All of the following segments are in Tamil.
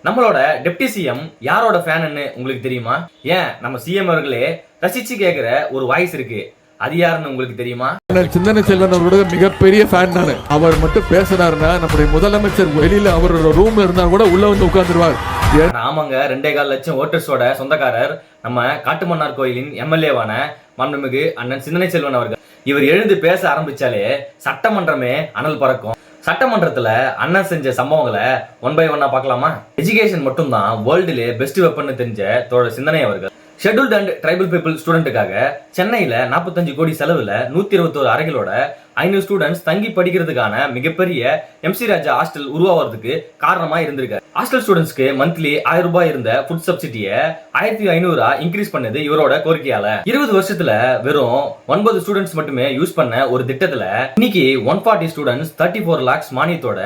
நம்மளோட டெப்டி சிஎம் யாரோட ஃபேன்னு உங்களுக்கு தெரியுமா? ஏன் நம்ம சிஎம் அவர்களே ரசிச்சு கேக்குற ஒரு வாய்ஸ் இருக்கு, அது யாருன்னு உங்களுக்கு தெரியுமா? சிந்தனை செல்வன் அவரோட மிகப்பெரிய ஃபேன் நானு. அவர் மட்டும் பேசுறாருன்னா நம்முடைய முதலமைச்சர் வெளியில அவரோட ரூம்ல இருந்தா கூட உள்ள வந்து உட்கார்ந்துருவார். ஆமாங்க, 2.25 லட்சம் ஓட்டர்ஸோட சொந்தக்காரர் நம்ம காட்டுமன்னார் கோயிலின் எம்எல்ஏவான மாண்புமிகு அண்ணன் சிந்தனை செல்வன் அவர்கள். இவர் எழுந்து பேச ஆரம்பிச்சாலே சட்டமன்றமே அனல் பறக்கும். சட்டமன்றத்துல அண்ணன் செஞ்ச சம்பவங்களை ஒன் பை ஒன்னா பார்க்கலாமா? எஜுகேஷன் மட்டும் தான் வேர்ல்டுலே பெஸ்ட் வெப்பன் தெரிஞ்ச தோழர் சிந்தனை அவர்கள் ஷெட்யூல்ட் அண்ட் ட்ரைபல் பீப்புள் ஸ்டூடெண்ட்டுக்காக சென்னையில 45 கோடி செலவுல 121 அறைகளோட 500 ஸ்டூடெண்ட்ஸ் தங்கி படிக்கிறதுக்கான மிகப்பெரிய எம்சி ராஜா ஹாஸ்டல் உருவாவதுக்கு காரணமா இருந்திருக்காரு. ஹாஸ்டல் ஸ்டூடெண்ட்ஸ்க்கு மந்த்லி 1000 ரூபாய் இருந்த ஃபுட் சப்சிடியை 1500 இன்க்ரீஸ் பண்ணது இவரோட கோரிக்கையால. 20 வருஷத்துல வெறும் 9 ஸ்டூடெண்ட்ஸ் மட்டுமே யூஸ் பண்ண ஒரு திட்டத்துல இன்னைக்கு 140 ஸ்டூடெண்ட்ஸ் 34 lakhs மானியத்தோட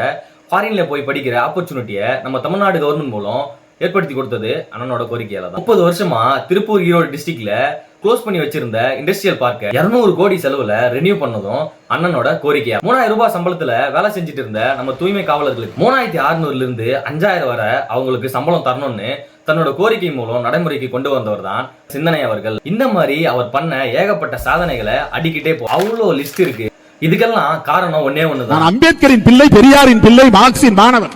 ஃபாரின்ல போய் படிக்கிற ஆப்பர்ச்சுனிட்டியை நம்ம தமிழ்நாடு கவர்மெண்ட் மூலம் ஏற்படுத்தி கொடுத்தது அண்ணனோட கோரிக்கையால தான். 30 வருஷமா திருப்பூர் ஈரோடு டிஸ்ட்ரிக்ட்ல க்ளோஸ் பண்ணி வச்சிருந்த இண்டஸ்ட்ரியல் பார்க்க 200 கோடி செலவுல ரெனியூ பண்ணதும் அண்ணனோட கோரிக்கையா. 3000 ரூபாய் சம்பளத்துல வேலை செஞ்சுட்டு இருந்த நம்ம தூய்மை காவலர்களுக்கு 3600 இருந்து 5000 வரை அவங்களுக்கு சம்பளம் தரணும்னு தன்னோட கோரிக்கை மூலம் நடைமுறைக்கு கொண்டு வந்தவர் தான் சிந்தனை அவர்கள். இந்த மாதிரி அவர் பண்ண ஏகப்பட்ட சாதனைகளை அடிக்கிட்டே அவ்வளோ லிஸ்ட் இருக்கு. இதுக்கெல்லாம் காரணம் ஒன்னே ஒண்ணுதான். அம்பேத்கரின் பிள்ளை, பெரியாரின் பிள்ளை, மார்க்சின் மாணவன்.